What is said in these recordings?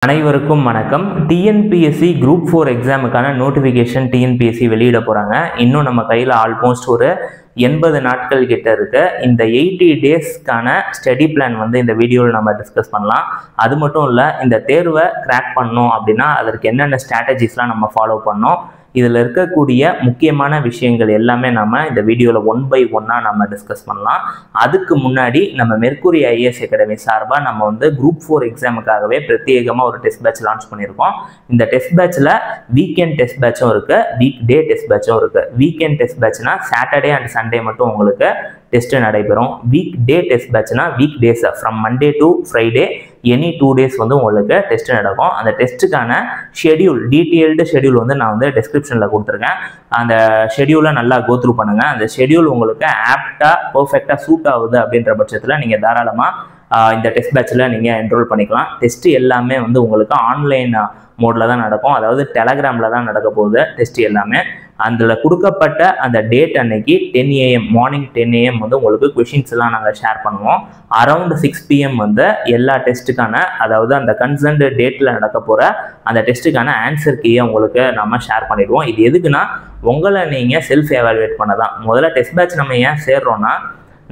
அனைவருக்கும் வணக்கம். TNPSC group 4 எக்ஸாமுக்கான notification TNPSC வெளியிட போகிறாங்க. இன்னும் நம்ம கையில் ஆல்மோஸ்ட் ஒரு 80 நாட்கள் கிட்ட இருக்கு. இந்த 80 டேஸ்க்கான ஸ்டடி பிளான் வந்து இந்த வீடியோவில் நம்ம டிஸ்கஸ் பண்ணலாம். அது மட்டும் இல்லை, இந்த தேர்வை கிராக் பண்ணோம் அப்படின்னா அதற்கு என்னென்ன ஸ்ட்ராட்டஜிஸ்லாம் நம்ம ஃபாலோ பண்ணோம், இதில் இருக்கக்கூடிய முக்கியமான விஷயங்கள் எல்லாமே நம்ம இந்த வீடியோவில் 1 by 1 நம்ம டிஸ்கஸ் பண்ணலாம். அதுக்கு முன்னாடி நம்ம மெர்க்குரி ஐஏஎஸ் அகாடமி சார்பாக நம்ம வந்து குரூப் 4 எக்ஸாமுக்காகவே பிரத்யேகமாக ஒரு டெஸ்ட் பேட்ச் லான்ச் பண்ணியிருக்கோம். இந்த டெஸ்ட் பேட்சில் வீக்கெண்ட் டெஸ்ட் பேட்சும் இருக்குது, வீக் டே டெஸ்ட் பேட்சும் இருக்குது. வீக்கெண்ட் டெஸ்ட் பேட்ச்னா சாட்டர்டே அண்ட் சண்டே மட்டும் உங்களுக்கு டெஸ்ட் நடைபெறும். வீக் டே டெஸ்ட் பேட்ச்னா week days from Monday to Friday any 2 days வந்து உங்களுக்கு டெஸ்ட் நடக்கும். அந்த டெஸ்ட்டுக்கான ஷெடியூல், டீட்டெயில்டு ஷெடியூல் வந்து நான் வந்து டிஸ்கிரிப்ஷனில் கொடுத்துருக்கேன். அந்த ஷெடியூலை நல்லா கோத்ரூ பண்ணுங்கள். அந்த ஷெடியூல் உங்களுக்கு ஆப்டாக பர்ஃபெக்டாக சூட் ஆகுது அப்படின்ற பட்சத்தில் நீங்கள் தாராளமாக இந்த டெஸ்ட் பேட்சில் நீங்கள் என்ரோல் பண்ணிக்கலாம். டெஸ்ட்டு எல்லாமே வந்து உங்களுக்கு ஆன்லைன் மோடில் தான் நடக்கும், அதாவது டெலகிராமில் தான் நடக்க போகுது டெஸ்ட் எல்லாமே. அதில் கொடுக்கப்பட்ட அந்த டேட் அன்னைக்கு 10 AM மார்னிங் 10 AM வந்து உங்களுக்கு கொஷின்ஸ் எல்லாம் நாங்கள் ஷேர் பண்ணுவோம். அரௌண்ட் 6 PM வந்து எல்லா டெஸ்ட்டுக்கான, அதாவது அந்த கன்சர்ன்டு டேட்டில் நடக்க போகிற அந்த டெஸ்ட்டுக்கான ஆன்சர் கீயை உங்களுக்கு நம்ம ஷேர் பண்ணிடுவோம். இது எதுக்குன்னா உங்களை நீங்கள் செல்ஃப் எவாலுவேட் பண்ண தான். முதல்ல டெஸ்ட் பேட்ச் நம்ம ஏன் சேர்றோன்னா,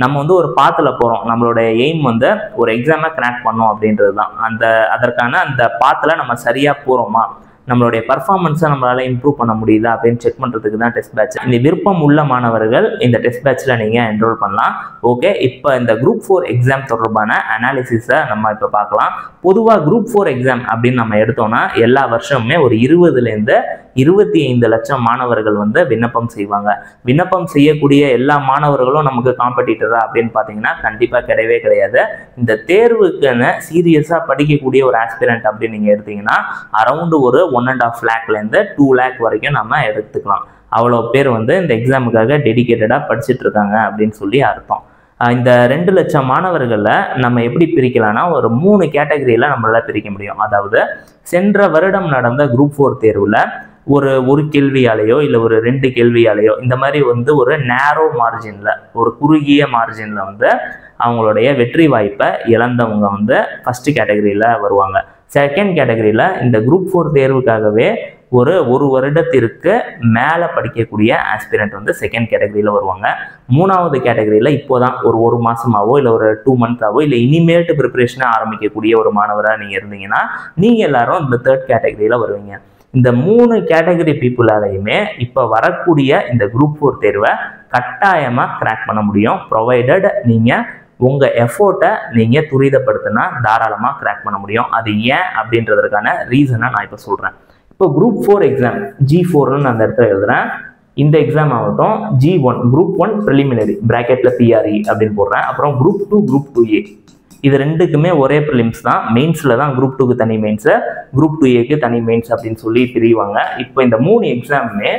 நம்ம வந்து ஒரு பாத்தில் போகிறோம். நம்மளோட எய்ம் வந்து ஒரு எக்ஸாமை கிராக் பண்ணோம் அப்படின்றது தான். அதற்கான அந்த பாத்தில் நம்ம சரியாக போகிறோமா, நம்மளுடைய பர்ஃபார்மன்ஸை நம்மளால் இம்ப்ரூவ் பண்ண முடியுதா அப்படின்னு செக் பண்ணுறதுக்கு தான் டெஸ்ட் பேட்ச். இந்த விருப்பம் உள்ள மாணவர்கள் இந்த டெஸ்ட் பேட்சில் நீங்கள் என்ரோல் பண்ணலாம். ஓகே, இப்போ இந்த குரூப் 4 எக்ஸாம் தொடர்பான அனாலிசிஸை நம்ம இப்போ பார்க்கலாம். பொதுவாக குரூப் 4 எக்ஸாம் அப்படின்னு நம்ம எடுத்தோம்னா எல்லா வருஷமுமே ஒரு 20,000 to 25 லட்சம் மாணவர்கள் வந்து விண்ணப்பம் செய்வாங்க. விண்ணப்பம் செய்யக்கூடிய எல்லா மாணவர்களும் நமக்கு காம்படிட்டரா அப்படின்னு பார்த்தீங்கன்னா கண்டிப்பாக கிடையவே கிடையாது. இந்த தேர்வுக்குன்னு சீரியஸாக படிக்கக்கூடிய ஒரு ஆஸ்பிரண்ட் அப்படின்னு நீங்கள் எடுத்தீங்கன்னா அரௌண்ட் ஒரு 1.5 lakh-லேருந்து 2 lakh வரைக்கும் நம்ம எடுத்துக்கலாம். அவ்வளோ பேர் வந்து இந்த எக்ஸாமுக்காக டெடிக்கேட்டடாக படிச்சுட்டு இருக்காங்க அப்படின்னு சொல்லி அர்த்தம். இந்த 2 லட்சம் மாணவர்களை நம்ம எப்படி பிரிக்கலாம்னா ஒரு 3 கேட்டகரியில் நம்மளால பிரிக்க முடியும். அதாவது சென்ற வருடம் நடந்த குரூப் 4 தேர்வில் ஒரு கேள்வியாலேயோ இல்லை ஒரு 2 கேள்வியாலேயோ இந்த மாதிரி வந்து ஒரு நேரோ மார்ஜினில், ஒரு குறுகிய மார்ஜினில் வந்து அவங்களுடைய வெற்றி வாய்ப்பை இழந்தவங்க வந்து ஃபஸ்ட்டு கேட்டகரியில் வருவாங்க. செகண்ட் கேட்டகரியில் இந்த குரூப் 4 தேர்வுக்காகவே ஒரு வருடத்திற்கு மேலே படிக்கக்கூடிய ஆஸ்பிரண்ட் வந்து செகண்ட் கேட்டகரியில் வருவாங்க. 3வது கேட்டகரியில் இப்போதான் ஒரு மாதமாவோ இல்லை ஒரு 2 months-ஆவோ இல்லை இனிமேட்டு ப்ரிப்பரேஷனை ஆரம்பிக்கக்கூடிய ஒரு மாணவராக நீங்கள் இருந்தீங்கன்னா நீங்கள் எல்லாரும் இந்த 3rd கேட்டகரியில் வருவீங்க. இந்த 3 கேட்டகரி பீப்புளாலையுமே இப்போ வரக்கூடிய இந்த குரூப் 4 தேர்வை கட்டாயமாக கிராக் பண்ண முடியும். ப்ரொவைடட் நீங்கள் உங்கள் எஃபோர்ட்டை நீங்கள் துரிதப்படுத்தினா தாராளமாக கிராக் பண்ண முடியும். அது ஏன் அப்படின்றதுக்கான ரீசனை நான் இப்போ சொல்கிறேன். இப்போ குரூப் 4 எக்ஸாம் G4ன்னு அந்த இடத்துல எழுதுறேன். இந்த எக்ஸாம் ஆகட்டும் G1 குரூப் 1 ப்ரிலிமினரி ப்ராக்கெட்டில் PRE அப்படின்னு போடுறேன். அப்புறம் குரூப் 2 குரூப் 2A இது ரெண்டுக்குமே ஒரே ப்ரிலிம்ஸ் தான். மெயின்ஸில் தான் குரூப் 2க்கு தனி மெயின்ஸு, குரூப் 2Aக்கு தனி மெயின்ஸ் அப்படின்னு சொல்லி பிரிவாங்க. இப்போ இந்த 3 எக்ஸாமுமே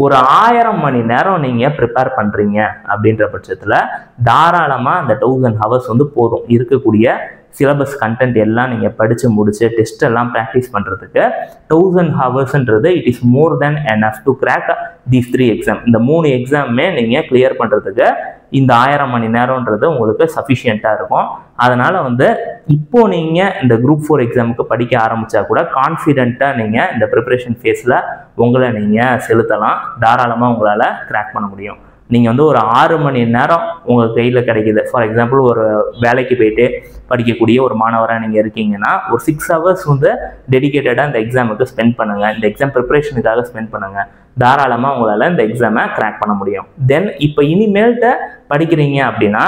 ஒரு 1000 மணி நேரம் நீங்கள் ப்ரிப்பேர் பண்ணுறீங்க அப்படின்ற பட்சத்தில் தாராளமாக அந்த 1000 hours வந்து போதும். இருக்கக்கூடிய சிலபஸ் கண்டென்ட் எல்லாம் நீங்கள் படித்து முடிச்சு டெஸ்ட் எல்லாம் ப்ராக்டிஸ் பண்ணுறதுக்கு 1000 hours-ன்றது it is more than enough to crack these 3 exam. இந்த 3 எக்ஸாமுமே நீங்கள் கிளியர் பண்ணுறதுக்கு இந்த 1000 மணி நேரம்ன்றது உங்களுக்கு சஃபிஷியண்ட்டாக இருக்கும். அதனால் வந்து இப்போது நீங்கள் இந்த குரூப் 4 எக்ஸாமுக்கு படிக்க ஆரம்பித்தா கூட கான்ஃபிடென்ட்டாக நீங்கள் இந்த ப்ரிப்பரேஷன் ஃபேஸில் உங்களை நீங்கள் செலுத்தலாம். தாராளமாக உங்களால் கிராக் பண்ண முடியும். நீங்கள் வந்து ஒரு 6 மணி நேரம் உங்கள் கையில் கிடைக்கிது. ஃபார் எக்ஸாம்பிள் ஒரு வேலைக்கு போயிட்டு படிக்கக்கூடிய ஒரு மாணவராக நீங்கள் இருக்கீங்கன்னா ஒரு 6 hours வந்து டெடிக்கேட்டடாக இந்த எக்ஸாமுக்கு ஸ்பெண்ட் பண்ணுங்கள். இந்த எக்ஸாம் ப்ரிப்பரேஷனுக்காக ஸ்பெண்ட் பண்ணுங்கள். தாராளமாக உங்களால் இந்த எக்ஸாமை கிராக் பண்ண முடியும். தென் இப்போ இனிமேல்கிட்ட படிக்கிறீங்க அப்படின்னா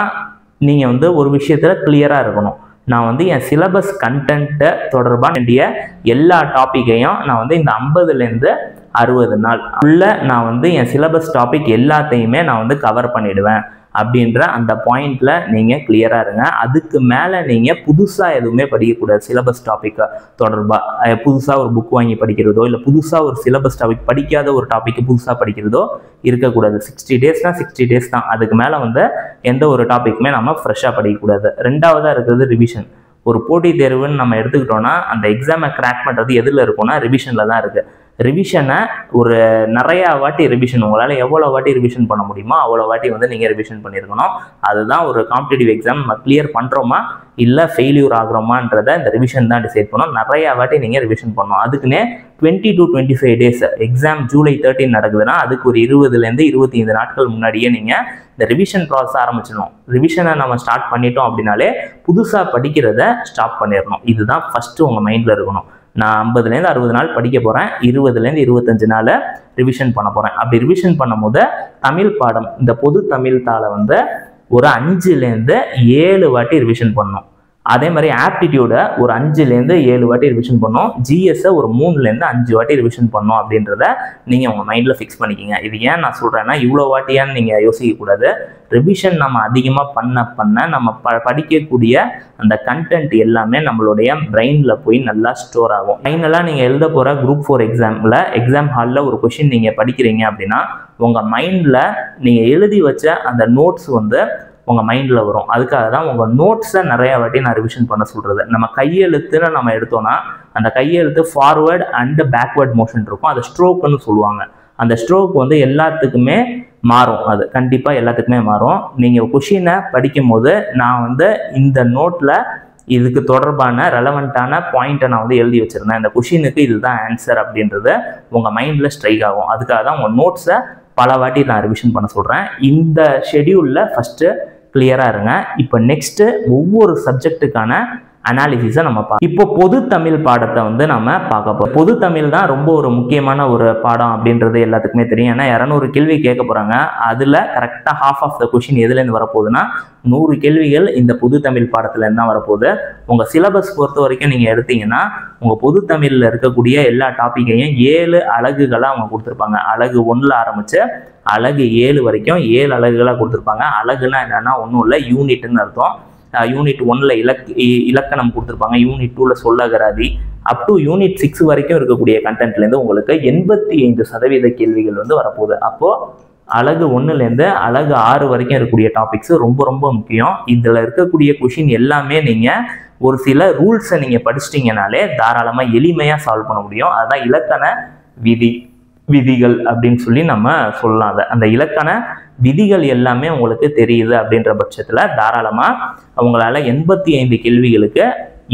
நீங்கள் வந்து ஒரு விஷயத்தில் கிளியராக இருக்கணும். நான் வந்து என் சிலபஸ் கண்டென்ட்டை தொடர்பாக வேண்டிய எல்லா டாப்பிக்கையும் நான் வந்து இந்த 50-லேருந்து 60 நாள் உள்ள நான் வந்து என் சிலபஸ் டாபிக் எல்லாத்தையுமே நான் வந்து கவர் பண்ணிடுவேன் அப்படின்ற அந்த பாயிண்டில் நீங்கள் கிளியராக இருங்க. அதுக்கு மேலே நீங்கள் புதுசாக எதுவுமே படிக்கக்கூடாது. சிலபஸ் டாப்பிக்கை தொடர்பாக புதுசாக ஒரு புக் வாங்கி படிக்கிறதோ இல்லை புதுசாக ஒரு சிலபஸ் டாபிக் படிக்காத ஒரு டாப்பிக்கு புதுசாக படிக்கிறதோ இருக்கக்கூடாது. 60 days-னா 60 days தான். அதுக்கு மேலே வந்து எந்த ஒரு டாப்பிக்குமே நம்ம ஃப்ரெஷ்ஷாக படிக்கக்கூடாது. 2வதாக இருக்கிறது ரிவிஷன். ஒரு போட்டித் தேர்வுன்னு நம்ம எடுத்துக்கிட்டோம்னா அந்த எக்ஸாமை கிராக் பண்ணுறது எதில் இருக்கும்னா ரிவிஷனில் தான் இருக்குது. ரிவிஷனை ஒரு நிறையா வாட்டி ரிவிஷன், உங்களால் எவ்வளோ வாட்டி ரிவிஷன் பண்ண முடியுமோ அவ்வளோ வாட்டி வந்து நீங்கள் ரிவிஷன் பண்ணியிருக்கணும். அதுதான் ஒரு காம்படிட்டிவ் எக்ஸாம் நம்ம கிளியர் பண்ணுறோமா இல்லை ஃபெயில்யூர் ஆகிறோமான்றதை இந்த ரிவிஷன் தான் டிசைட் பண்ணணும். நிறையா வாட்டி நீங்கள் ரிவிஷன் பண்ணணும். அதுக்குன்னே 20 to 25 days, எக்ஸாம் July 13 நடக்குதுன்னா அதுக்கு ஒரு 20 to 25 நாட்கள் முன்னாடியே நீங்கள் இந்த ரிவிஷன் ப்ராசஸ் ஆரம்பிச்சிடணும். ரிவிஷனை நம்ம ஸ்டார்ட் பண்ணிட்டோம் அப்படின்னாலே புதுசாக படிக்கிறத ஸ்டாப் பண்ணிடணும். இதுதான் ஃபஸ்ட்டு உங்கள் மைண்டில் இருக்கணும். நான் 50 to 60 நாள் படிக்க போகிறேன், 20 to 25 நாள் ரிவிஷன் பண்ண போகிறேன். அப்படி ரிவிஷன் பண்ணும் போது தமிழ் பாடம், இந்த பொது தமிழ் தாளை வந்து ஒரு 5 to 7 வாட்டி ரிவிஷன் பண்ணணும். அதே மாதிரி ஆப்டிடியூடை ஒரு 5 to 7 வாட்டி ரிவிஷன் பண்ணோம். ஜிஎஸ்ஸை ஒரு 3 to 5 வாட்டி ரிவிஷன் பண்ணோம் அப்படின்றத நீங்கள் உங்கள் மைண்டில் ஃபிக்ஸ் பண்ணிக்கிங்க. இது ஏன் நான் சொல்கிறேன்னா, இவ்வளோ வாட்டியான்னு நீங்கள் யோசிக்கக்கூடாது. ரிவிஷன் நம்ம அதிகமாக பண்ண நம்ம படிக்கக்கூடிய அந்த கண்டென்ட் எல்லாமே நம்மளுடைய பிரெயினில் போய் நல்லா ஸ்டோர் ஆகும். ஃபைனலாக நீங்கள் எழுத போகிற Group 4 எக்ஸாமில் எக்ஸாம் ஹாலில் ஒரு கொஷின் நீங்கள் படிக்கிறீங்க அப்படின்னா உங்கள் மைண்டில் நீங்கள் எழுதி வச்ச அந்த நோட்ஸ் வந்து உங்கள் மைண்டில் வரும். அதுக்காக தான் உங்கள் நோட்ஸை நிறையா வாட்டி நான் ரிவிஷன் பண்ண சொல்கிறது. நம்ம கையெழுத்துன்னு நம்ம எடுத்தோன்னா அந்த கையெழுத்து ஃபார்வேர்டு அண்டு பேக்வேர்ட் மோஷன் இருக்கும். அதை ஸ்ட்ரோக்குன்னு சொல்லுவாங்க. அந்த ஸ்ட்ரோக் வந்து எல்லாத்துக்குமே மாறும். அது கண்டிப்பாக எல்லாத்துக்குமே மாறும். நீங்கள் கொஷினை படிக்கும் போது நான் வந்து இந்த நோட்டில் இதுக்கு தொடர்பான ரெலவெண்ட்டான பாயிண்ட்டை நான் வந்து எழுதி வச்சுருந்தேன், இந்த கொஷினுக்கு இதுதான் ஆன்சர் அப்படின்றது உங்கள் மைண்டில் ஸ்ட்ரைக் ஆகும். அதுக்காக தான் உங்கள் நோட்ஸை பல வாட்டி நான் ரிவிஷன் பண்ண சொல்கிறேன். இந்த ஷெடியூலில் ஃபஸ்ட்டு கிளியராக இருங்க. இப்போ நெக்ஸ்ட்டு ஒவ்வொரு சப்ஜெக்ட்டுக்கான அனாலிசிஸை நம்ம பார்க்கலாம். இப்போ பொது தமிழ் பாடத்தை வந்து நம்ம பார்க்க போகிறோம். பொது தமிழ் தான் ரொம்ப ஒரு முக்கியமான ஒரு பாடம் அப்படின்றது எல்லாத்துக்குமே தெரியும். ஏன்னா 200 கேள்வி கேட்க போகிறாங்க. அதில் கரெக்டாக half of the கொஷின் எதுலேருந்து வரப்போகுதுன்னா 100 கேள்விகள் இந்த பொது தமிழ் பாடத்துலேருந்து தான் வரப்போகுது. உங்கள் சிலபஸ் பொறுத்த வரைக்கும் நீங்கள் எடுத்தீங்கன்னா உங்கள் பொது தமிழில் இருக்கக்கூடிய எல்லா டாப்பிக்கையும் 7 அலகுகளாக அவங்க கொடுத்துருப்பாங்க. அலகு 1ல் ஆரம்பித்து அலகு 7 வரைக்கும் 7 அலகுகளாக கொடுத்துருப்பாங்க. அலகுனா என்னன்னா ஒன்றும் இல்லை, யூனிட்னு அர்த்தம். யூனிட் 1ல் இலக்கணம் கொடுத்துருப்பாங்க, யூனிட் 2ல் சொல்லகராதி, அப் டு யூனிட் 6 வரைக்கும் இருக்கக்கூடிய கண்டென்ட்லேருந்து உங்களுக்கு 85% கேள்விகள் வந்து வரப்போகுது. அப்போது அலகு 1லேருந்து அலகு 6 வரைக்கும் இருக்கக்கூடிய டாபிக்ஸ் ரொம்ப ரொம்ப முக்கியம். இதில் இருக்கக்கூடிய கொஷின் எல்லாமே நீங்கள் ஒரு சில ரூல்ஸை நீங்கள் படிச்சிட்டிங்கனாலே தாராளமாக எளிமையாக சால்வ் பண்ண முடியும். அதுதான் இலக்கண விதிகள் அப்படின்னு சொல்லி நம்ம சொல்லலாம். அந்த இலக்கண விதிகள் எல்லாமே உங்களுக்கு தெரியுது அப்படின்ற பட்சத்தில் தாராளமாக அவங்களால 85 கேள்விகளுக்கு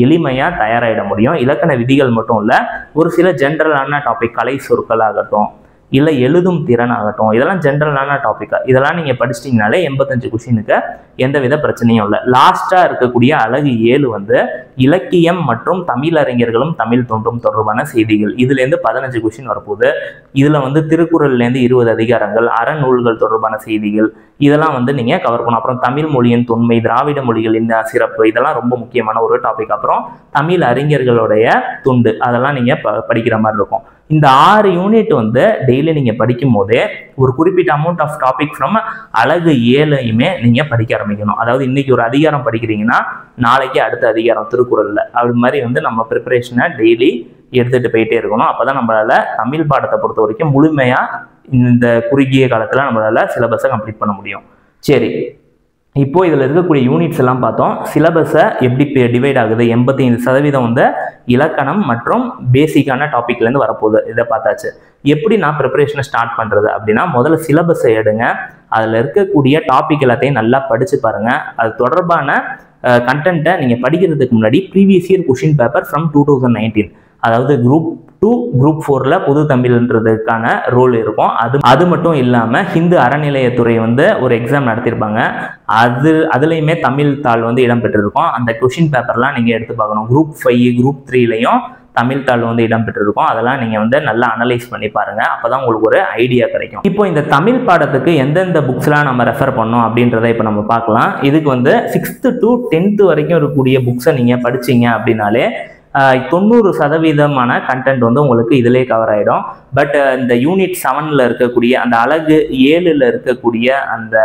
எளிமையாக தயாராகிட முடியும். இலக்கண விதிகள் மட்டும் இல்லை, ஒரு சில ஜென்ரலான டாபிக், கலை சொற்கள் ஆகட்டும் இல்லை எழுதும் திறன் ஆகட்டும், இதெல்லாம் ஜென்ரலான டாப்பிக்கா, இதெல்லாம் நீங்கள் படிச்சிட்டிங்கனாலே 85 கொஷினுக்கு எந்தவித பிரச்சனையும் இல்லை. லாஸ்ட்டாக இருக்கக்கூடிய அலகு 7 வந்து இலக்கியம் மற்றும் தமிழறிஞர்களும் தமிழ் தோன்றும் தொடர்பான செய்திகள். இதுலேருந்து 15 கொஷின் வரப்போகுது. இதில் வந்து திருக்குறள்லேருந்து 20 அதிகாரங்கள், அறநூல்கள் தொடர்பான செய்திகள், இதெல்லாம் வந்து நீங்கள் கவர் பண்ணணும். அப்புறம் தமிழ் மொழியின் தொன்மை, திராவிட மொழிகளின் சிறப்பு, இதெல்லாம் ரொம்ப முக்கியமான ஒரு டாபிக். அப்புறம் தமிழ் அறிஞர்களுடைய துண்டு, அதெல்லாம் நீங்கள் படிக்கிற மாதிரி இருக்கும். இந்த 6 யூனிட் வந்து டெய்லி நீங்கள் படிக்கும் போதே ஒரு குறிப்பிட்ட அமௌண்ட் ஆஃப் டாபிக் ஃப்ரம் அலகு 7ஐயுமே நீங்கள் படிக்க ஆரம்பிக்கணும். அதாவது இன்னைக்கு ஒரு அதிகாரம் படிக்கிறீங்கன்னா நாளைக்கு அடுத்த அதிகாரம் திருக்குறளில், அப்படி மாதிரி வந்து நம்ம ப்ரிப்பரேஷனை டெய்லி எடுத்துகிட்டு போயிட்டே இருக்கணும். அப்போ தான் நம்மளால் தமிழ் பாடத்தை பொறுத்த வரைக்கும் முழுமையாக இந்த குறுகிய காலத்தில் நம்மளால் சிலபஸை கம்ப்ளீட் பண்ண முடியும். சரி, இப்போ இதில் இருக்கக்கூடிய யூனிட்ஸ் எல்லாம் பார்த்தோம். சிலபஸை எப்படி டிவைட் ஆகுது, 85% வந்து இலக்கணம் மற்றும் பேசிக்கான டாப்பிக்லேருந்து வரப்போகுது. இதை பார்த்தாச்சு. எப்படி நான் ப்ரிப்பரேஷனை ஸ்டார்ட் பண்ணுறது அப்படின்னா, முதல்ல சிலபஸை எடுங்க, அதில் இருக்கக்கூடிய டாபிக் எல்லாத்தையும் நல்லா படித்து பாருங்கள். அது தொடர்பான கண்டென்ட்டை நீங்கள் படிக்கிறதுக்கு முன்னாடி previous year question paper from 2019, அதாவது Group 2 Group 4ல் பொது தமிழ்ன்றதுக்கான ரோல் இருக்கும். அது மட்டும் இல்லாமல் ஹிந்து அறநிலையத்துறை வந்து ஒரு எக்ஸாம் நடத்தியிருப்பாங்க. அதுலேயுமே தமிழ் தாள் வந்து இடம்பெற்றிருக்கும். அந்த கொஷின் பேப்பர்லாம் நீங்கள் எடுத்து பார்க்கணும். Group 5 Group 3லையும் தமிழ் தாள் வந்து இடம்பெற்றிருக்கும். அதெல்லாம் நீங்கள் வந்து நல்லா அனலைஸ் பண்ணி பாருங்கள். அப்போ தான் உங்களுக்கு ஒரு ஐடியா கிடைக்கும். இப்போ இந்த தமிழ் பாடத்துக்கு எந்தெந்த புக்ஸ்லாம் நம்ம ரெஃபர் பண்ணோம் அப்படின்றத இப்போ நம்ம பார்க்கலாம். இதுக்கு வந்து 6th to 10th வரைக்கும் இருக்கக்கூடிய புக்ஸை நீங்கள் படிச்சிங்க அப்படின்னாலே 90% கண்டென்ட் வந்து உங்களுக்கு இதிலே கவர் ஆகிடும். பட் இந்த யூனிட் 7ல் இருக்கக்கூடிய அந்த அலகு 7ல் இருக்கக்கூடிய அந்த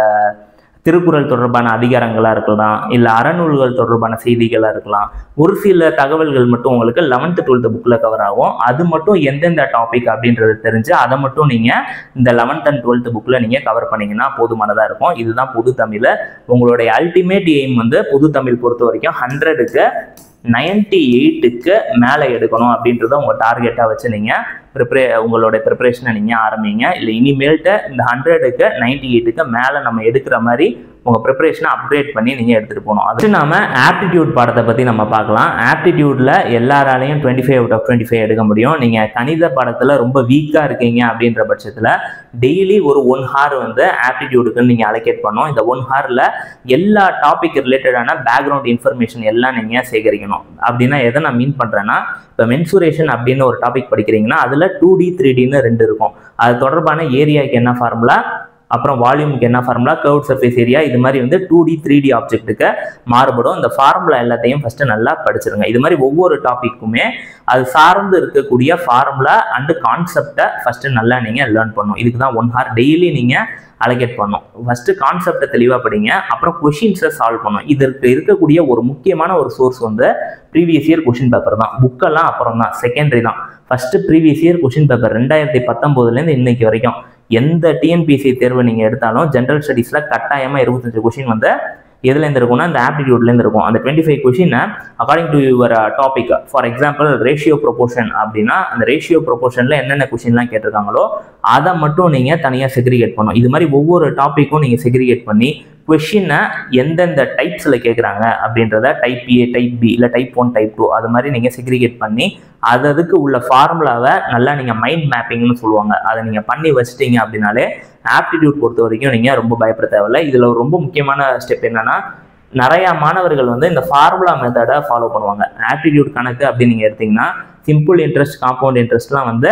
திருக்குறள் தொடர்பான அதிகாரங்களாக இருக்கலாம், இல்லை அறநூல்கள் தொடர்பான செய்திகளாக இருக்கலாம், ஒரு சில தகவல்கள் மட்டும் உங்களுக்கு 11th 12th புக்கில் கவர் ஆகும். அது மட்டும் எந்தெந்த டாபிக் அப்படின்றது தெரிஞ்சு அதை மட்டும் நீங்கள் இந்த 11th and 12th புக்கில் நீங்கள் கவர் பண்ணிங்கன்னா போதுமானதாக இருக்கும். இதுதான் பொது தமிழ். உங்களுடைய அல்டிமேட் எய்ம் வந்து பொது தமிழ் பொறுத்த வரைக்கும் 100க்கு 98க்கு மேலே எடுக்கணும் அப்படின்றத உங்கள் டார்கெட்டாக வச்சு நீங்கள் உங்களுடைய ப்ரிப்பரேஷனை நீங்கள் ஆரம்பிங்க. இல்லை இனிமேல்ட்டு இந்த 100க்கு 98க்கு மேலே நம்ம எடுக்கிற மாதிரி உங்கள் ப்ரிப்பரேஷனை அப்கிரேட் பண்ணி நீங்கள் எடுத்துகிட்டு போகணும். அது நாம ஆப்டிடியூட் பாடத்தை பற்றி நம்ம பார்க்கலாம். ஆப்டிடியூடில் எல்லாராலையும் 25 out of 25 எடுக்க முடியும். நீங்கள் கணித பாடத்தில் ரொம்ப வீக்காக இருக்கீங்க அப்படின்ற பட்சத்தில் டெய்லி ஒரு 1 hour வந்து ஆப்டிடியூடுக்குன்னு நீங்கள் அலோகேட் பண்ணணும். இந்த 1 hourல எல்லா டாபிக் ரிலேட்டடான பேக்ரவுண்ட் இன்ஃபர்மேஷன் எல்லாம் நீங்கள் சேகரிக்கணும். அப்படின்னா எதை நான் மீன் பண்ணுறேன்னா, இப்போ மென்சுரேஷன் அப்படின்னு ஒரு டாபிக் படிக்கிறீங்கன்னா அதில் 2D 3Dன்னு 2 இருக்கும். அது தொடர்பான ஏரியாவுக்கு என்ன ஃபார்முலா, அப்புறம் வால்யூமுக்கு என்ன ஃபார்முலா, கர்வ் சர்ஃபேஸ் ஏரியா, இது மாதிரி வந்து 2D 3D ஆப்ஜெக்ட்டுக்கு மாறுபடும். இந்த ஃபார்முலா எல்லாத்தையும் ஃபஸ்ட்டு நல்லா படிச்சிருங்க. இது மாதிரி ஒவ்வொரு டாப்பிக்குமே அது சார்ந்து இருக்கக்கூடிய ஃபார்முலா அண்டு கான்செப்டை ஃபஸ்ட்டு நல்லா நீங்கள் லேர்ன் பண்ணணும். இதுக்கு தான் 1 hour டெய்லி நீங்கள் அலோகேட் பண்ணணும். ஃபஸ்ட்டு கான்செப்டை தெளிவாக படிங்க, அப்புறம் கொஷின்ஸை சால்வ் பண்ணணும். இதற்கு இருக்கக்கூடிய ஒரு முக்கியமான ஒரு சோர்ஸ் வந்து ப்ரீவியஸ் இயர் கொஷின் பேப்பர் தான். புக்கெல்லாம் அப்புறம் தான், செகண்டரி தான். First previous year question paper 2019 இன்னைக்கு வரைக்கும் எந்த டிஎன்பிஎஸ்சி தேர்வு நீங்கள் எடுத்தாலும் ஜென்ரல் ஸ்டடீஸில் கட்டாயமாக 25 கொஷின் வந்து எதுலேருந்து இருக்கும்னா இந்த ஆப்டிடியூட்லேருந்து இருக்கும். அந்த 25 கொஷினை according to your topic, for example ratio proportion அப்படின்னா அந்த ரேஷியோ ப்ரொபோர்ஷனில் என்னென்ன கொஷின்லாம் கேட்டிருக்காங்களோ அதை மட்டும் நீங்கள் தனியாக செக்ரிகேட் பண்ணணும். இது மாதிரி ஒவ்வொரு டாப்பிக்கும் நீங்கள் செக்ரிகேட் பண்ணி கொஷினை எந்தெந்த டைப்ஸில் கேட்குறாங்க அப்படின்றத டைப் ஏ, டைப் பி, இல்லை டைப் 1, டைப் 2 அது மாதிரி நீங்கள் செக்ரிகேட் பண்ணி அதுக்கு உள்ள ஃபார்முலாவை நல்லா நீங்கள் மைண்ட் மேப்பிங்னு சொல்லுவாங்க, அதை நீங்கள் பண்ணி வச்சிட்டீங்க அப்படின்னாலே ஆப்டிடியூட் பொறுத்த வரைக்கும் நீங்கள் ரொம்ப பயப்பட தேவையில்லை. இதில் ரொம்ப முக்கியமான ஸ்டெப் என்னன்னா, நிறையா மாணவர்கள் வந்து இந்த ஃபார்முலா மெத்தடை ஃபாலோ பண்ணுவாங்க. ஆப்டிடியூட் கணக்கு அப்படின்னு நீங்கள் எடுத்தீங்கன்னா சிம்பிள் இன்ட்ரெஸ்ட், காம்பவுண்ட் இன்ட்ரெஸ்ட்லாம் வந்து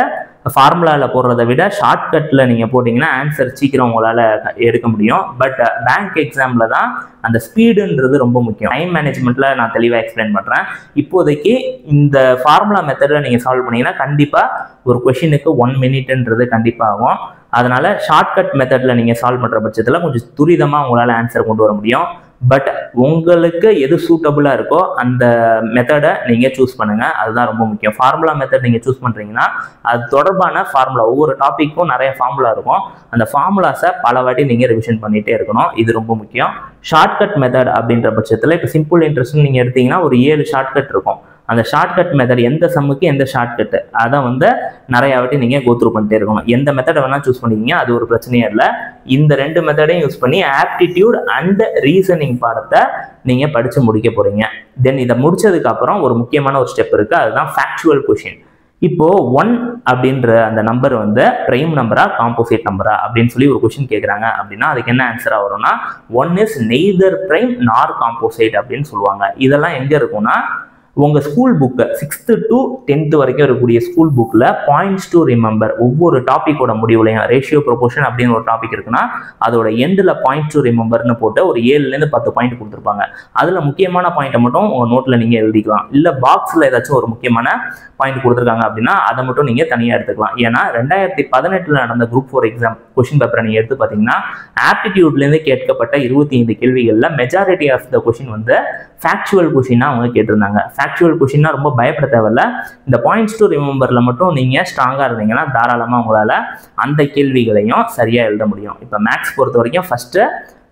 ஃபார்முலாவில் போடுறத விட ஷார்ட்கட்டில் நீங்கள் போட்டிங்கன்னா ஆன்சர் சீக்கிரம் உங்களால் எடுக்க முடியும். பட் பேங்க் எக்ஸாமில் தான் அந்த ஸ்பீடுன்றது ரொம்ப முக்கியம். டைம் மேனேஜ்மெண்ட்டில் நான் தெளிவாக எக்ஸ்பிளைன் பண்ணுறேன். இப்போதைக்கு இந்த ஃபார்முலா மெத்தடில் நீங்கள் சால்வ் பண்ணிங்கன்னா கண்டிப்பாக ஒரு கொஷினுக்கு 1 minute கண்டிப்பாக ஆகும். அதனால் ஷார்ட்கட் மெத்தடில் நீங்கள் சால்வ் பண்ணுற பட்சத்தில் கொஞ்சம் துரிதமாக உங்களால் ஆன்சர் கொண்டு வர முடியும். பட் உங்களுக்கு எது சூட்டபுளாக இருக்கோ அந்த மெத்தடை நீங்கள் சூஸ் பண்ணுங்கள், அதுதான் ரொம்ப முக்கியம். ஃபார்முலா மெத்தட் நீங்கள் சூஸ் பண்ணுறீங்கன்னா அது தொடர்பான ஃபார்முலா, ஒவ்வொரு டாப்பிக்கும் நிறைய ஃபார்முலா இருக்கும், அந்த ஃபார்முலாஸை பல வாட்டி நீங்கள் ரிவிஷன் பண்ணிகிட்டே இருக்கணும். இது ரொம்ப முக்கியம். ஷார்ட்கட் மெத்தட் அப்படின்ற பட்சத்தில் இப்போ சிம்பிள் இன்ட்ரெஸ்ட்னு நீங்கள் எடுத்தீங்கன்னா ஒரு 7 ஷார்ட்கட் இருக்கும். அந்த ஷார்ட்கட் மெத்தட் எந்த சம்முக்கு எந்த ஷார்ட்கட்டு அதை வந்து நிறையா வாட்டி நீங்கள் கோத்ரூ பண்ணிட்டே இருக்கணும். எந்த மெத்தடை வேணால் சூஸ் பண்ணிக்கிங்க, அது ஒரு பிரச்சனையே இல்லை. இந்த 2 மெத்தடையும் யூஸ் பண்ணி ஆப்டிடியூட் அண்ட் ரீசனிங் பாடத்தை நீங்கள் படித்து முடிக்க போகிறீங்க. தென் இதை முடிச்சதுக்கப்புறம் ஒரு முக்கியமான ஒரு ஸ்டெப் இருக்குது, அதுதான் ஃபேக்சுவல் கொஷின். இப்போது 1 அப்படின்ற அந்த நம்பர் வந்து பிரைம் நம்பரா காம்போசிட் நம்பரா அப்படின்னு சொல்லி ஒரு கொஷின் கேட்குறாங்க அப்படின்னா அதுக்கு என்ன ஆன்சராக வரும்னா 1 is neither prime nor composite அப்படின்னு சொல்லுவாங்க. இதெல்லாம் எங்கே இருக்கும்னா உங்கள் school book 6th to 10th வரைக்கும் இருக்கக்கூடிய ஸ்கூல் புக்கில் பாயிண்ட்ஸ் டு ரிமெம்பர் ஒவ்வொரு டாப்பிக்கோட முடிவுலையும் ரேஷியோ ப்ரொபோர்ஷன் அப்படின்னு ஒரு டாபிக் இருக்குன்னா அதோட எண்டில் பாயிண்ட்ஸ் டு ரிமெம்பர்னு போட்டு ஒரு 7லேருந்து 10 பாயிண்ட் கொடுத்துருப்பாங்க. அதில் முக்கியமான பாயிண்ட்டை மட்டும் உங்கள் நோட்டில் நீங்கள் எழுதிக்கலாம். இல்லை பாக்ஸில் ஏதாச்சும் ஒரு முக்கியமான பாயிண்ட் கொடுத்துருக்காங்க அப்படின்னா அதை மட்டும் நீங்கள் தனியாக எடுத்துக்கலாம். ஏன்னா 2018 நடந்த குரூப் 4 எக்ஸாம் கொஷின் பேப்பரை நீங்கள் எடுத்து பார்த்தீங்கன்னா ஆப்டிடியூட்லேருந்து கேட்கப்பட்ட 25 கேள்விகளில் மெஜாரிட்டி ஆஃப் த கொஷின் வந்து ஃபேக்சுவல் கொஷினாக அவங்க கேட்டிருந்தாங்க. ஃபேக்சுவல் கொஷின்னா ரொம்ப பயப்பட தேவையில்ல. இந்த பாயிண்ட்ஸ் டு ரிமெம்பரில் மட்டும் நீங்கள் ஸ்ட்ராங்காக இருந்தீங்கன்னா தாராளமாக உங்களால் அந்த கேள்விகளையும் சரியாக எழுத முடியும். இப்போ மேக்ஸ் பொறுத்த வரைக்கும் ஃபஸ்ட்டு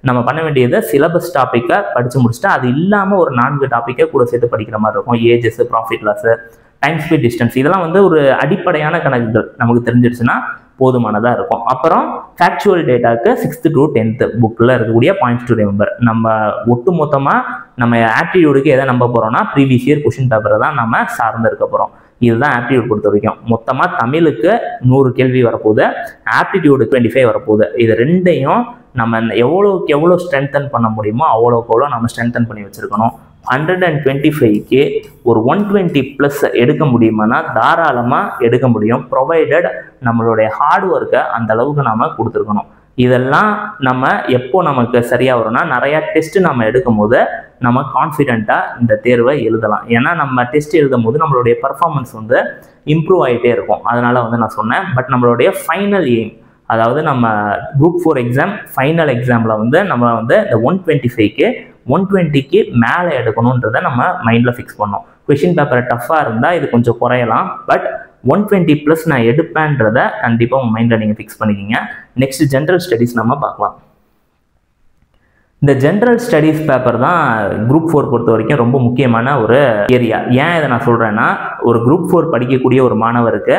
நம்ம பண்ண வேண்டியது சிலபஸ் டாப்பிக்கை படித்து முடிச்சுட்டு அது இல்லாமல் ஒரு 4 டாப்பிக்கை கூட சேர்த்து படிக்கிற மாதிரி இருக்கும். Ages, profit loss, time speed distance, இதெல்லாம் வந்து ஒரு அடிப்படையான கணக்குகள் நமக்கு தெரிஞ்சிடுச்சுன்னா போதுமானதாக இருக்கும். அப்புறம் ஃபேக்சுவல் டேட்டாவுக்கு 6th to 10th புக்கில் இருக்கக்கூடிய பாயிண்ட்ஸ் டு ரிமெம்பர். நம்ம ஒட்டு மொத்தமாக நம்ம ஆப்டிடியூடுக்கு எதை நம்ப போகிறோம்னா ப்ரீவியஸ் இயர் கொஷின் பேப்பரை தான் நம்ம சார்ந்து இருக்க போகிறோம். இதுதான் ஆப்டிடியூட் பொறுத்த வரைக்கும். மொத்தமாக தமிழுக்கு 100 கேள்வி வரப்போகுது, ஆப்டிடியூடுக்கு 25 வரப்போகுது. இது ரெண்டையும் நம்ம எவ்வளோக்கு எவ்வளோ ஸ்ட்ரென்தன் பண்ண முடியுமோ அவ்வளோக்கு எவ்வளோ நம்ம ஸ்ட்ரென்தன் பண்ணி வச்சுருக்கணும். 125க்கு ஒரு 120+ எடுக்க முடியுமானா தாராளமாக எடுக்க முடியும், ப்ரொவைடட் நம்மளுடைய ஹார்ட் ஒர்க்கை அந்த அளவுக்கு நாம் கொடுத்துருக்கணும். இதெல்லாம் நம்ம எப்போ நமக்கு சரியாக வரும்னா நிறையா டெஸ்ட்டு நம்ம எடுக்கும் போது நம்ம கான்ஃபிடென்ட்டாக இந்த தேர்வை எழுதலாம். ஏன்னா நம்ம டெஸ்ட் எழுதும் போது நம்மளுடைய பர்ஃபார்மன்ஸ் வந்து இம்ப்ரூவ் ஆகிட்டே இருக்கும். அதனால் வந்து நான் சொன்னேன். பட் நம்மளுடைய ஃபைனல் எய்ம், அதாவது நம்ம குரூப் 4 எக்ஸாம் ஃபைனல் எக்ஸாமில் வந்து நம்ம வந்து இந்த 125க்கு 120க்கு மேலே எடுக்கணுன்றதை நம்ம மைண்டில் ஃபிக்ஸ் பண்ணோம். கொஷின் பேப்பர் டஃப்பாக இருந்தால் இது கொஞ்சம் குறையலாம், பட் 120+ நான் எடுப்பேன்றதை கண்டிப்பாக உங்கள் மைண்டில் நீங்கள் ஃபிக்ஸ் பண்ணிக்கிங்க. நெக்ஸ்ட் ஜென்ரல் ஸ்டடீஸ் நம்ம பார்க்கலாம். இந்த ஜென்ரல் ஸ்டடீஸ் பேப்பர் தான் குரூப் 4 பொறுத்த வரைக்கும் ரொம்ப முக்கியமான ஒரு ஏரியா. ஏன் இதை நான் சொல்கிறேன்னா, ஒரு குரூப் 4 படிக்கக்கூடிய ஒரு மாணவருக்கு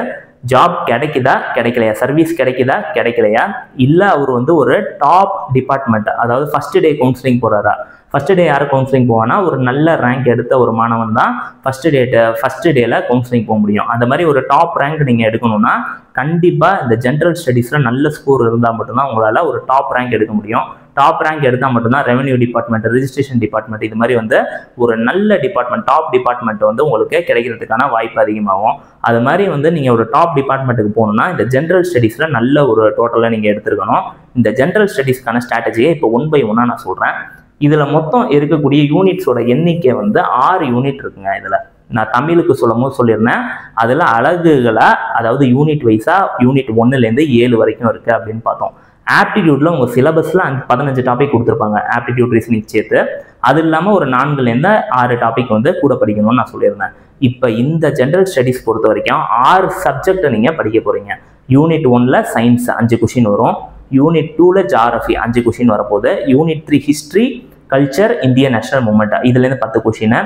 ஜாப் கிடைக்குதா கிடைக்கலையா, சர்வீஸ் கிடைக்குதா கிடைக்கலையா, இல்லை அவர் வந்து ஒரு டாப் டிபார்ட்மெண்ட், அதாவது ஃபர்ஸ்ட் டே கவுன்சிலிங் போகிறாரா, ஃபர்ஸ்ட் டே யார் கவுன்சிலிங் போவானா ஒரு நல்ல ரேங்க் எடுத்த ஒரு மாணவன் தான் ஃபர்ஸ்ட் டேல கவுன்சிலிங் போக முடியும். அந்த மாதிரி ஒரு டாப் ரேங்க் நீங்கள் எடுக்கணும்னா கண்டிப்பாக இந்த ஜென்ரல் ஸ்டடீஸில் நல்ல ஸ்கோர் இருந்தால் மட்டும்தான் உங்களால் ஒரு டாப் ரேங்க் எடுக்க முடியும். டாப் ரேங்க் எடுத்தால் மட்டும்தான் ரெவன்யூ டிபார்ட்மெண்ட், ரிஜிஸ்ட்ரேஷன் டிபார்ட்மெண்ட், இது மாதிரி வந்து ஒரு நல்ல டிபார்ட்மெண்ட், டாப் டிபார்ட்மெண்ட் வந்து உங்களுக்கு கிடைக்கிறதுக்கான வாய்ப்பு அதிகமாகும். அது மாதிரி வந்து நீங்கள் ஒரு டாப் டிபார்ட்மெண்ட்டுக்கு போகணும்னா இந்த ஜென்ரல் ஸ்டடீஸில் நல்ல ஒரு டோட்டலாக நீங்கள் எடுத்துருக்கணும். இந்த ஜென்ரல் ஸ்டடீஸ்க்கான ஸ்ட்ராட்டஜியை இப்போ 1 by 1 நான் சொல்கிறேன். இதில் மொத்தம் இருக்கக்கூடிய யூனிட்ஸோட எண்ணிக்கை வந்து 6 யூனிட் இருக்குங்க. இதில் நான் தமிழுக்கு சொல்லியிருந்தேன். அதில் அலகுகளை, அதாவது யூனிட் வைஸாக யூனிட் 1லேருந்து 7 வரைக்கும் இருக்குது அப்படின்னு பார்த்தோம். ஆப்டிடியூட்ல உங்கள் சிலபஸில் 15 டாபிக் கொடுத்துருப்பாங்க, ஆப்டிடியூட் ரீசனிங் சேர்த்து. அது இல்லாமல் ஒரு 4லேருந்து 6 டாபிக் வந்து கூட படிக்கணும்னு நான் சொல்லியிருந்தேன். இப்போ இந்த ஜென்ரல் ஸ்டடீஸ் பொறுத்த வரைக்கும் 6 சப்ஜெக்டை நீங்கள் படிக்க போகிறீங்க. யூனிட் 1ல் சயின்ஸ் 5 கொஷின் வரும், யூனிட் 2ல் ஜியாகிரஃபி 5 கொஷின் வரப்போகுது, unit 3 history, culture, Indian national moment இதுலேருந்து 10 கொஷின்,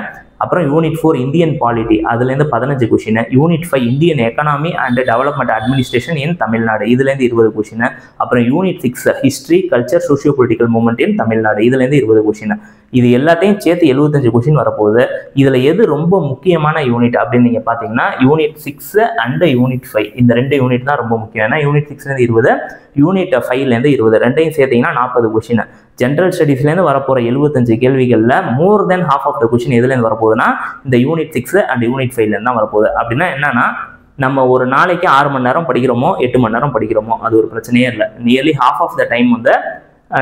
அப்புறம் யூனிட் 4 இந்தியன் பாலிட்டி அதுலேருந்து 15 question, unit 5 Indian economy and development administration in Tamil Nadu இதுலேருந்து 20 கொஷின், அப்புறம் unit 6 history, culture, socio political movement in Tamil Nadu இதுலேருந்து 20 question. இது எல்லாத்தையும் சேர்த்து 75 கொஷின் வரப்போகுது. இதில் எது ரொம்ப முக்கியமான யூனிட் அப்படின்னு நீங்கள் பார்த்தீங்கன்னா யூனிட் 6 அண்ட் யூனிட் 5 இந்த 2 யூனிட் தான் ரொம்ப முக்கியம். ஏன்னா யூனிட் 6லேருந்து 20, யூனிட் 5லேருந்து 20 ரெண்டையும் சேர்த்தீங்கன்னா 40 கொஷின். ஜென்ரல் ஸ்டடீஸ்லேருந்து வரப்போகிற 75 கேள்விகளில் மோர் தென் ஹாஃப் ஆஃப் த கொஷின் எதுலேருந்து வரப்போகுதுன்னா இந்த யூனிட் 6 அண்ட் யூனிட் 5லேருந்து தான் வரப்போகுது. அப்படின்னா என்னன்னா, நம்ம ஒரு நாளைக்கு 6 மணி நேரம் படிக்கிறோமோ 8 மணி நேரம் படிக்கிறோமோ அது ஒரு பிரச்சனையே இல்லை. Nearly half of the time வந்து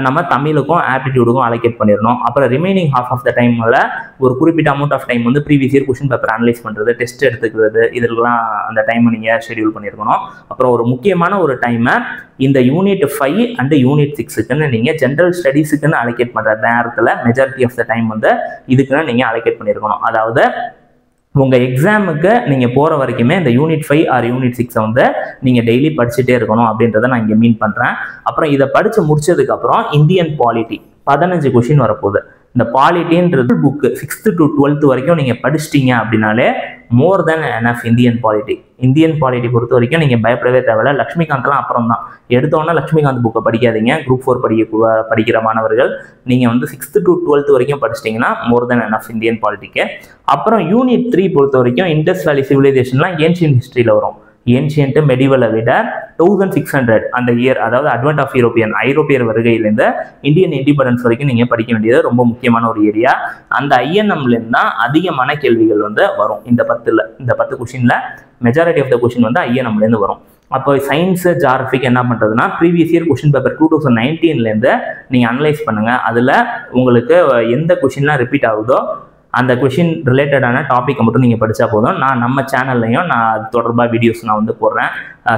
நம்ம தமிழுக்கும் ஆப்டிடியூடுக்கும் அலோகேட் பண்ணிடணும். அப்புறம் ரிமைனிங் ஹாஃப் ஆஃப் த டைமில் ஒரு குறிப்பிட்ட அமௌண்ட் ஆஃப் டைம் வந்து previous year question paper analyse பண்ணுறது, டெஸ்ட் எடுத்துக்கிறது, இதெல்லாம் அந்த டைமை நீங்கள் ஷெடியூல் பண்ணியிருக்கணும். அப்புறம் ஒரு முக்கியமான ஒரு டைமை இந்த யூனிட் 5 அண்ட் யூனிட் 6க்குன்னு நீங்கள் ஜென்ரல் ஸ்டடீஸுக்குன்னு அலோகேட் பண்ணுற நேரத்தில் மெஜாரிட்டி ஆஃப் த டைம் வந்து இதுக்குன்னு நீங்கள் அலோகேட் பண்ணியிருக்கணும். அதாவது உங்கள் எக்ஸாமுக்கு நீங்கள் போகிற வரைக்குமே இந்த யூனிட் 5 ஆர் யூனிட் 6 வந்து நீங்கள் டெய்லி படிச்சுட்டே இருக்கணும் அப்படின்றத நான் இங்கே மீன் பண்ணுறேன். அப்புறம் இதை படித்து முடிச்சதுக்கப்புறம் இந்தியன் பாலிட்டி 15 கொஷின் வரப்போகுது. இந்த பாலிட்டின்றது புக்கு 6th to 12th வரைக்கும் நீங்கள் படிச்சிட்டிங்க அப்படின்னாலே மோர் தென் எனஃப் இந்தியன் பாலிட்டி பொறுத்த வரைக்கும் நீங்கள் பயப்படவே தேவையில்ல. லக்ஷ்மிகாந்த்லாம் அப்புறம் தான், எடுத்தோன்னா லக்ஷ்மிகாந்த் புக்கை படிக்காதீங்க. குரூப் 4 படிக்கிற மாணவர்கள் நீங்கள் வந்து 6th to 12th வரைக்கும் படிச்சிட்டிங்கன்னா மோர் தென் எனஃப் இந்தியன் பாலிட்டிக்கு. அப்புறம் யூனிட் 3 பொறுத்த வரைக்கும் இண்டஸ் வேலி சிவிலைசேஷன்லாம் ஏன்ஷியன்ட் ஹிஸ்ட்ரியில் வரும். ஏன்ஷியன்ட் மெடிவலை விட 1600 அந்த இயர், அதாவது அட்வென்ட் ஆஃப் ஐரோப்பியர் வருகையிலேருந்து இந்தியன் இண்டிபெண்டன்ஸ் வரைக்கும் நீங்கள் படிக்க வேண்டியது ரொம்ப முக்கியமான ஒரு ஏரியா. அந்த ஐஎன்எம்லேருந்து தான் அதிகமான கேள்விகள் வந்து வரும். இந்த 10 கொஷினில் மெஜாரிட்டி ஆஃப் த கொஷின் வந்து ஐஎன்எம்லேருந்து வரும். அப்போ சயின்ஸு ஜியாகிரஃபிக்கு என்ன பண்ணுறதுன்னா ப்ரீவியஸ் இயர் கொஷின் பேப்பர் 2019லேருந்து நீங்கள் அனலைஸ் பண்ணுங்கள். அதில் உங்களுக்கு எந்த கொஷின்லாம் ரிப்பீட் ஆகுதோ அந்த கொஷின் ரிலேட்டடான டாப்பிக்கை மட்டும் நீங்கள் படித்தா போதும். நம்ம சேனல்லையும் நான் அது தொடர்பாக வீடியோஸ் நான் வந்து போடுறேன்.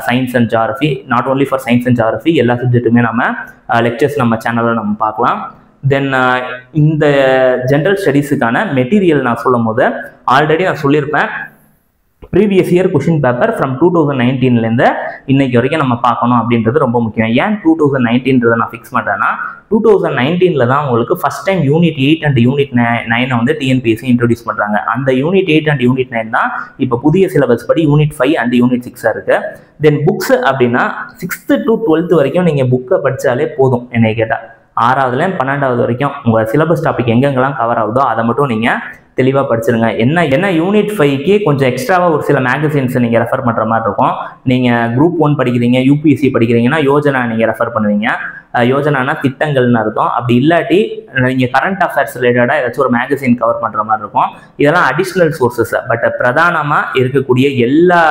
Science and geography, not only for science and geography, எல்லா சப்ஜெக்ட்டுமே நம்ம லெக்சர்ஸ் நம்ம சேனலில் நம்ம பார்க்கலாம். தென் இந்த ஜென்ரல் ஸ்டடீஸுக்கான மெட்டீரியல் நான் சொல்லும் போது ஆல்ரெடி நான் சொல்லியிருப்பேன். Previous year question paper from 2019லேருந்து இன்னைக்கு வரைக்கும் நம்ம பார்க்கணும் அப்படின்றது ரொம்ப முக்கியம். ஏன் 2019 நான் ஃபிக்ஸ் பண்ணுறேன்னா, 2019 தான் உங்களுக்கு first time unit 8 and unit 9 வந்து டிஎன்பிஎஸ்சி இன்ட்ரோடியூஸ் பண்ணுறாங்க. அந்த யூனிட் 8 அண்ட் யூனிட் 9 தான் இப்போ புதிய சிலபஸ் படி யூனிட் 5 அண்ட் யூனிட் 6 இருக்குது. தென் புக்ஸ் அப்படின்னா 6th to 12th வரைக்கும் நீங்கள் புக்கை படித்தாலே போதும். என்னை கேட்டால் 6ஆவதுலேயும் 12ஆவது வரைக்கும் உங்கள் சிலபஸ் டாபிக் எங்கெங்கெல்லாம் கவர் ஆகுதோ அதை மட்டும் நீங்கள் தெளிவாக படிச்சிருங்க. என்ன யூனிட் 5க்கு கொஞ்சம் எக்ஸ்ட்ராவாக ஒரு சில மேகசின்ஸை நீங்கள் ரெஃபர் பண்ணுற மாதிரி இருக்கும். நீங்கள் குரூப் 1 படிக்கிறீங்க, யூபிஎஸ்சி படிக்கிறீங்கன்னா யோஜனா நீங்கள் ரெஃபர் பண்ணுவீங்க. யோஜனானா திட்டங்கள்னு அர்த்தம். அப்படி இல்லாட்டி நீங்கள் கரண்ட் அஃபேர்ஸ் ரிலேட்டடாக ஏதாச்சும் ஒரு மேகசின் கவர் பண்ணுற மாதிரி இருக்கும். இதெல்லாம் அடிஷ்னல் சோர்சஸ். பட் பிரதானமாக இருக்கக்கூடிய எல்லா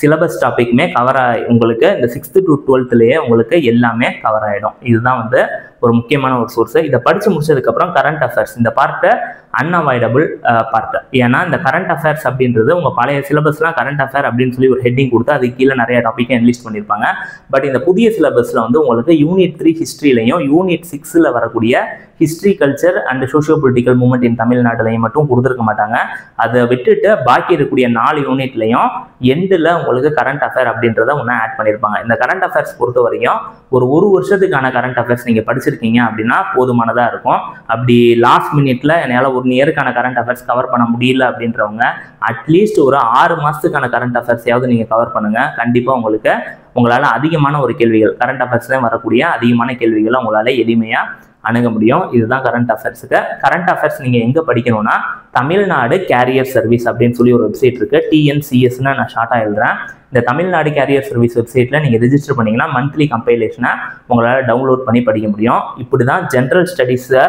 சிலபஸ் டாப்பிக்குமே கவர் உங்களுக்கு இந்த 6th to 12thலேயே உங்களுக்கு எல்லாமே கவர் ஆகிடும். இதுதான் வந்து ஒரு முக்கியமான ஒரு சோர்ஸ். இதை படித்து முடிச்சதுக்கப்புறம் கரண்ட் அஃபேர்ஸ் இந்த பார்ட்டை அன்அவாய்டபுள் பார்ட். ஏன்னா இந்த கரண்ட் அஃபேர்ஸ் அப்படின்றது உங்கள் பழைய சிலபஸ்லாம் கரண்ட் அஃபேர் அப்படின்னு சொல்லி ஒரு ஹெட்டிங் கொடுத்து அது கீழே நிறைய டாப்பிக்கை என்லிஸ்ட் பண்ணியிருப்பாங்க. பட் இந்த புதிய சிலபஸில் வந்து உங்களுக்கு யூனிட் 3 ஹிஸ்ட்ரியிலையும் யூனிட் 6ல் வரக்கூடிய history, culture and socio political movement in தமிழ்நாட்டிலையும் மட்டும் கொடுத்துருக்க மாட்டாங்க. அதை விட்டுட்டு பாக்கி இருக்கக்கூடிய 4 யூனிட்லையும் எண்டில் உங்களுக்கு கரண்ட் அஃபேர் அப்படின்றத ஒன்றா ஆட் பண்ணியிருப்பாங்க. இந்த கரண்ட் அஃபேர்ஸ் பொறுத்த வரைக்கும் ஒரு வருஷத்துக்கான கரண்ட் அஃபேர்ஸ் நீங்கள் படிச்சிருக்கீங்க அப்படின்னா போதுமானதாக இருக்கும். அப்படி லாஸ்ட் மினிட்ல என்னால் 1 இயருக்கான கரண்ட் அஃபேர்ஸ் கவர் பண்ண முடியல அப்படின்றவங்க அட்லீஸ்ட் ஒரு 6 மாதத்துக்கான கரண்ட் அஃபேர்ஸையாவது நீங்கள் கவர் பண்ணுங்கள். கண்டிப்பாக உங்களால் அதிகமான ஒரு கேள்விகள் கரண்ட் அஃபேர்ஸ்லேயும் வரக்கூடிய அதிகமான கேள்விகளை உங்களால் எளிமையாக அணுக முடியும். இதுதான் கரண்ட் அஃபேர்ஸுக்கு. கரண்ட் அஃபேர்ஸ் நீங்கள் எங்கே படிக்கணும்னா தமிழ்நாடு கேரியர் சர்வீஸ் அப்படின்னு சொல்லி ஒரு வெப்சைட் இருக்குது. TNCSன்னு நான் ஷார்ட்டாக எழுதுறேன். இந்த தமிழ்நாடு கேரியர் சர்வீஸ் வெப்சைட்டில் நீங்கள் ரெஜிஸ்டர் பண்ணிங்கன்னா மந்த்லி கம்பைலேஷனை உங்களால் டவுன்லோட் பண்ணி படிக்க முடியும். இப்படி தான் ஜென்ரல் ஸ்டடீஸை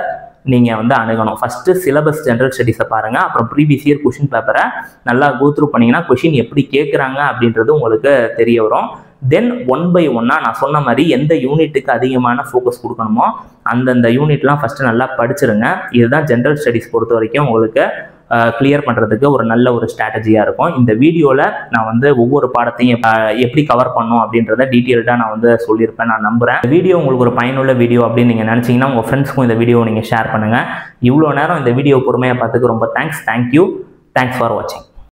நீங்கள் வந்து அணுகணும். ஃபஸ்ட்டு சிலபஸ் ஜென்ரல் ஸ்டடீஸை பாருங்கள். அப்புறம் ப்ரீவியஸ் இயர் கொஷின் பேப்பரை நல்லா கோத்ரூ பண்ணிங்கன்னா கொஷின் எப்படி கேட்குறாங்க அப்படின்றது உங்களுக்கு தெரிய வரும். தென் 1 by 1 நான் சொன்ன மாதிரி எந்த யூனிட்டுக்கு அதிகமான ஃபோக்கஸ் கொடுக்கணுமோ அந்தந்த யூனிட்லாம் ஃபஸ்ட்டு நல்லா படிச்சிருங்க. இதுதான் ஜென்ரல் ஸ்டடீஸ் பொறுத்த வரைக்கும் உங்களுக்கு கிளியர் பண்ணுறதுக்கு ஒரு நல்ல ஒரு ஸ்ட்ராட்டஜியாக இருக்கும். இந்த வீடியோவில் நான் வந்து ஒவ்வொரு பாடத்தையும் எப்படி கவர் பண்ணும் அப்படின்றத டீட்டெயில்டாக நான் வந்து சொல்லியிருப்பேன். நான் நம்புகிறேன் வீடியோ உங்களுக்கு ஒரு பயனுள்ள வீடியோ அப்படின்னு நீங்கள் நினச்சிங்கன்னா உங்கள் ஃப்ரெண்ட்ஸ்க்கும் இந்த வீடியோவை நீங்கள் ஷேர் பண்ணுங்கள். இவ்வளோ நேரம் இந்த வீடியோ பொறுமையாக பார்த்துக்கு ரொம்ப தேங்க்ஸ். தேங்க்யூ. தேங்க்ஸ் ஃபார் வாட்சிங்.